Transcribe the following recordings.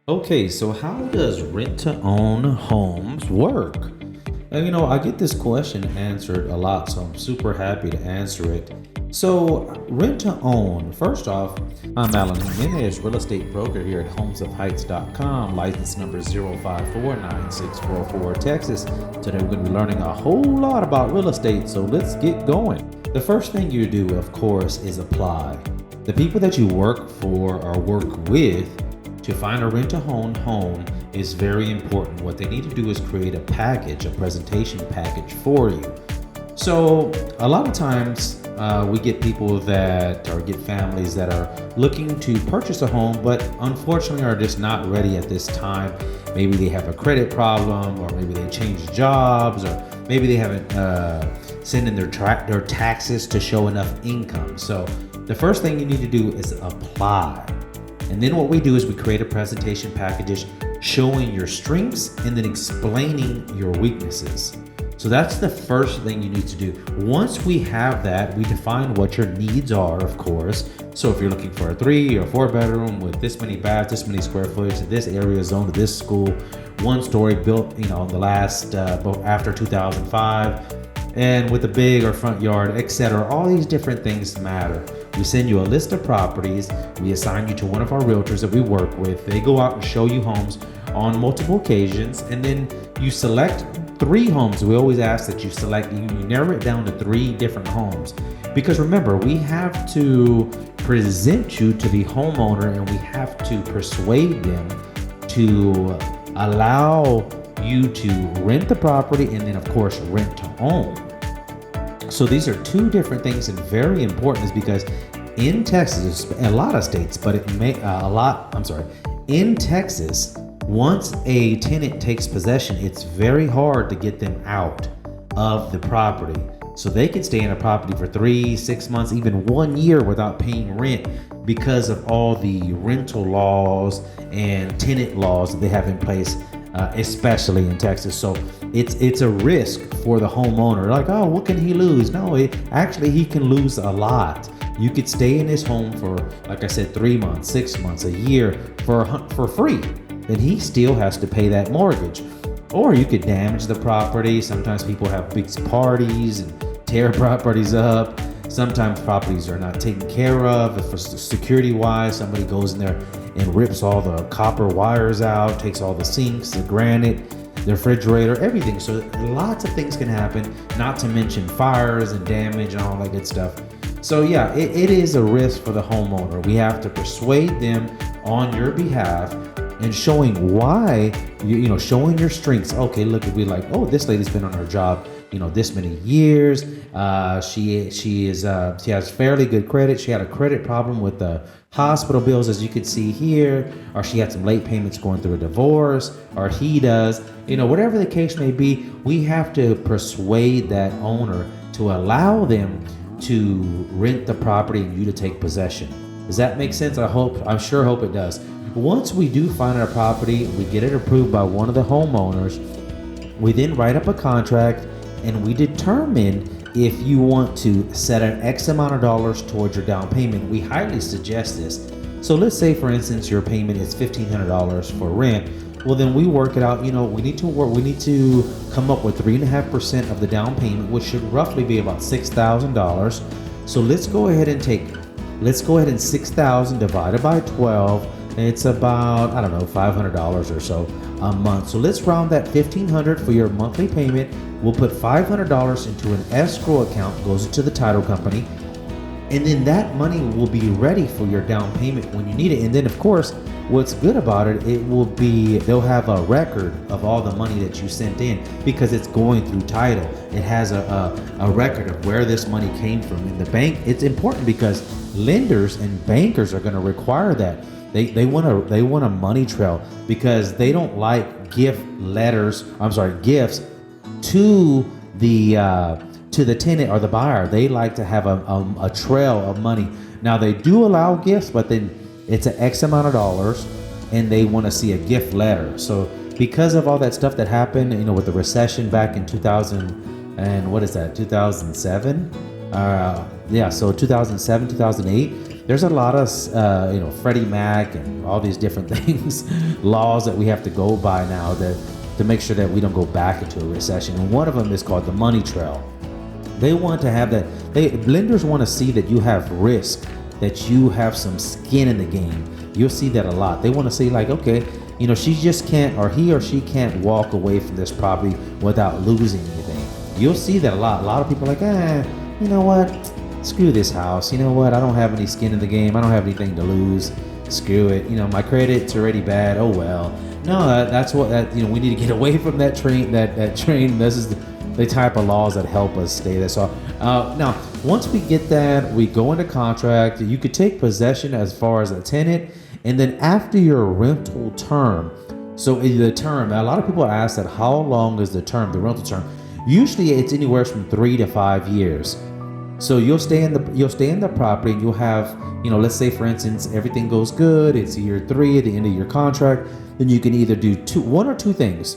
Okay, so how does rent to own homes work? And I get this question answered a lot, so I'm super happy to answer it. So, rent to own, first off, I'm Alan Jimenez, real estate broker here at homesofheights.com, license number 0549644, Texas. Today, we're going to be learning a whole lot about real estate, so let's get going. The first thing you do, of course, is apply. The people that you work for or work with to find a rent-to-own home is very important. What they need to do is create a package, a presentation package for you. So a lot of times we get people or get families that are looking to purchase a home, but unfortunately are just not ready at this time. Maybe they have a credit problem, or maybe they changed jobs, or maybe they haven't sent in their taxes to show enough income. So the first thing you need to do is apply. And then what we do is we create a presentation package showing your strengths and then explaining your weaknesses. So that's the first thing you need to do. Once we have that, we define what your needs are, of course. So if you're looking for a 3 or 4 bedroom with this many baths, this many square footage, this area zoned to this school, 1 story built, in the last after 2005, and with a big or front yard, etc. All these different things matter. We send you a list of properties. We assign you to one of our realtors that we work with. They go out and show you homes on multiple occasions, and then you select 3 homes. We always ask that you narrow it down to 3 different homes, because remember, we have to present you to the homeowner, and we have to persuade them to allow you to rent the property and then, of course, rent to own. So these are 2 different things, and very important is because in Texas, a lot of states, but in Texas, once a tenant takes possession, it's very hard to get them out of the property. So they can stay in a property for 3, 6 months, even 1 year without paying rent because of all the rental laws and tenant laws that they have in place, especially in Texas. So it's a risk for the homeowner. Like, oh, what can he lose? No, actually he can lose a lot. You could stay in his home for, like I said, 3 months, 6 months, a year for free. Then he still has to pay that mortgage. Or you could damage the property. Sometimes people have big parties and tear properties up. Sometimes properties are not taken care of. If it's security wise, somebody goes in there and rips all the copper wires out, takes all the sinks, the granite, the refrigerator, everything. So lots of things can happen, not to mention fires and damage and all that good stuff. So yeah, it is a risk for the homeowner. We have to persuade them on your behalf and showing why, showing your strengths. Okay, look, we like, oh, this lady's been on her job, this many years. She has fairly good credit. She had a credit problem with the hospital bills, as you can see here, or she had some late payments going through a divorce, or he does, whatever the case may be. We have to persuade that owner to allow them to rent the property and you to take possession. Does that make sense? I sure hope it does. Once we do find our property, we get it approved by one of the homeowners. We then write up a contract and we determine if you want to set an X amount of dollars towards your down payment. We highly suggest this. So let's say, for instance, your payment is $1,500 for rent. Well, then we work it out. We need to come up with 3.5% of the down payment, which should roughly be about $6,000. So let's go ahead and 6,000 divided by 12. It's about, $500 or so a month. So let's round that $1,500 for your monthly payment. We'll put $500 into an escrow account, goes into the title company, and then that money will be ready for your down payment when you need it. And then, of course, what's good about it, they'll have a record of all the money that you sent in because it's going through title. It has a record of where this money came from. In the bank, it's important because lenders and bankers are going to require that. They want a money trail because they don't like gifts to the tenant or the buyer. They like to have a trail of money. Now they do allow gifts, but then it's an X amount of dollars, and they want to see a gift letter. So because of all that stuff that happened, with the recession back in 2000 and 2007. So 2007, 2008. there's a lot of Freddie Mac and all these different things, laws that we have to go by now to make sure that we don't go back into a recession. And one of them is called the money trail. They want to have that. Lenders want to see that you have risk, that you have some skin in the game. You'll see that a lot. They want to see like, okay, she just can't, or he or she can't walk away from this property without losing anything. You'll see that a lot. A lot of people are like, you know what? Screw this house. You know what? I don't have any skin in the game. I don't have anything to lose. Screw it. My credit's already bad. Oh well. No, that's what we need to get away from that train. That train. This is the type of laws that help us stay there. So now, once we get that, we go into contract. You could take possession as far as a tenant, and then after your rental term. So the term, a lot of people ask that how long is the term, the rental term? Usually it's anywhere from 3 to 5 years. So you'll stay in the property, and you'll have, let's say for instance, everything goes good. It's year 3 at the end of your contract. Then you can either do one or two things.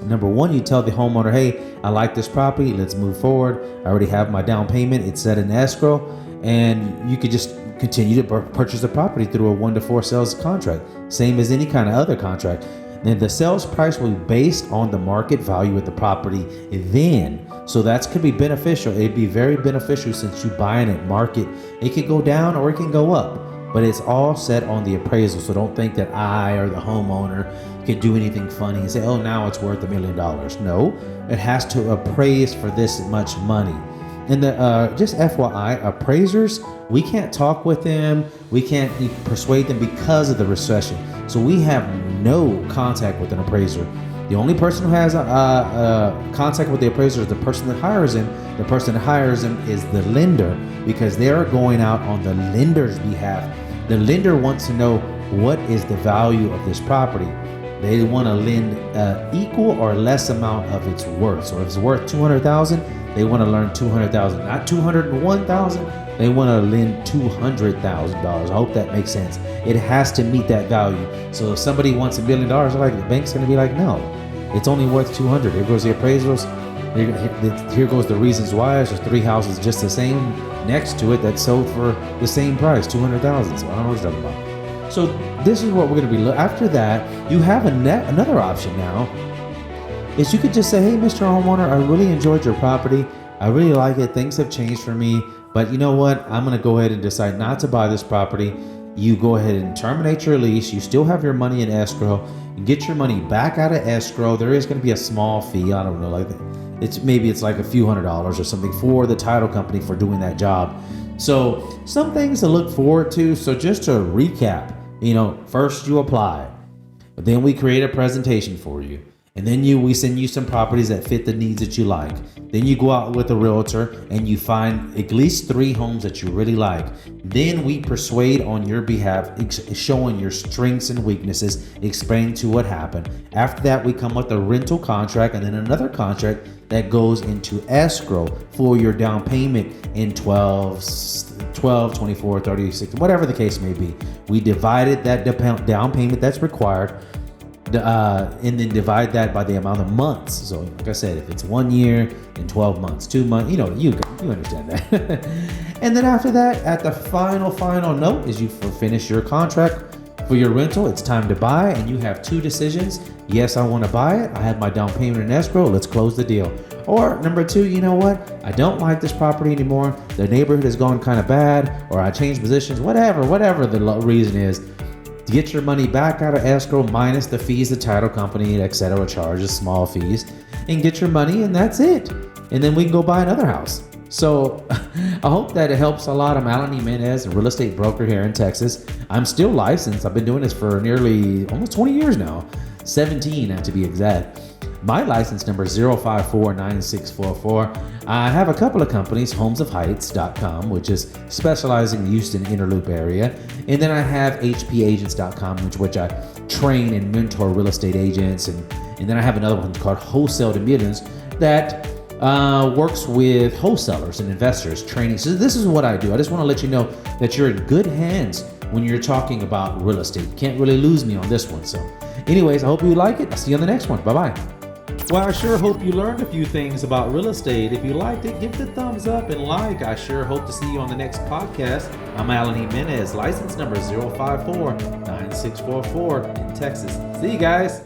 Number one, you tell the homeowner, hey, I like this property. Let's move forward. I already have my down payment. It's set in escrow, and you could just continue to purchase the property through a 1 to 4 sales contract. Same as any kind of other contract. Then the sales price will be based on the market value of the property then. So that could be beneficial. It'd be very beneficial since you buying at market. It could go down or it can go up, but it's all set on the appraisal. So don't think that I or the homeowner can do anything funny and say, oh, now it's worth $1 million. No, it has to appraise for this much money. And just FYI, appraisers, we can't talk with them. We can't persuade them because of the recession. So we have no contact with an appraiser. The only person who has contact with the appraiser is the person that hires him. The person that hires him is the lender, because they are going out on the lender's behalf. The lender wants to know what is the value of this property. They want to lend equal or less amount of its worth. So if it's worth $200,000, they want to lend $200,000, not $201,000. They want to lend $200,000. I hope that makes sense. It has to meet that value. So if somebody wants $1 million, like the bank's going to be like, no, it's only worth 200. Here goes the appraisals. Here goes the reasons why. There's 3 houses just the same next to it that sold for the same price, $200,000. So I don't know what you're talking about. So this is what we're going to be. After that, you have another option now. Is you could just say, hey, Mr. Homeowner, I really enjoyed your property. I really like it. Things have changed for me. But you know what? I'm going to go ahead and decide not to buy this property. You go ahead and terminate your lease. You still have your money in escrow. You get your money back out of escrow. There is going to be a small fee. I don't know, like it's like a few $100s or something for the title company for doing that job. So some things to look forward to. So just to recap, first you apply, but then we create a presentation for you. And then we send you some properties that fit the needs that you like. Then you go out with a realtor and you find at least 3 homes that you really like. Then we persuade on your behalf, showing your strengths and weaknesses, explaining to what happened. After that, we come with a rental contract and then another contract that goes into escrow for your down payment in 12, 24, 36, whatever the case may be. We divided that down payment that's required. And then divide that by the amount of months. So like I said, if it's 1 year and 12 months, 2 months, you understand that. And then after that, at the final note is you finish your contract for your rental. It's time to buy, and you have 2 decisions. Yes, I want to buy it. I have my down payment in escrow. Let's close the deal. Or number 2, you know what? I don't like this property anymore. The neighborhood has gone kind of bad, or I changed positions, whatever the reason is. To get your money back out of escrow minus the fees the title company, etc. charges, small fees, and get your money, and that's it. And then we can go buy another house. So I hope that it helps a lot. I'm Alan Jimenez, a real estate broker here in Texas. I'm still licensed. I've been doing this for nearly almost 20 years now, 17 to be exact. My license number is 0549644. I have a couple of companies, homesofheights.com, which is specializing in the Houston Inner Loop area. And then I have hpagents.com, which I train and mentor real estate agents. And then I have another one called Wholesale to Millions that works with wholesalers and investors training. So this is what I do. I just want to let you know that you're in good hands when you're talking about real estate. You can't really lose me on this one. So anyways, I hope you like it. I'll see you on the next one. Bye-bye. Well, I sure hope you learned a few things about real estate. If you liked it, give it a thumbs up and like. I sure hope to see you on the next podcast. I'm Alan Jimenez, license number 054-9644 in Texas. See you guys.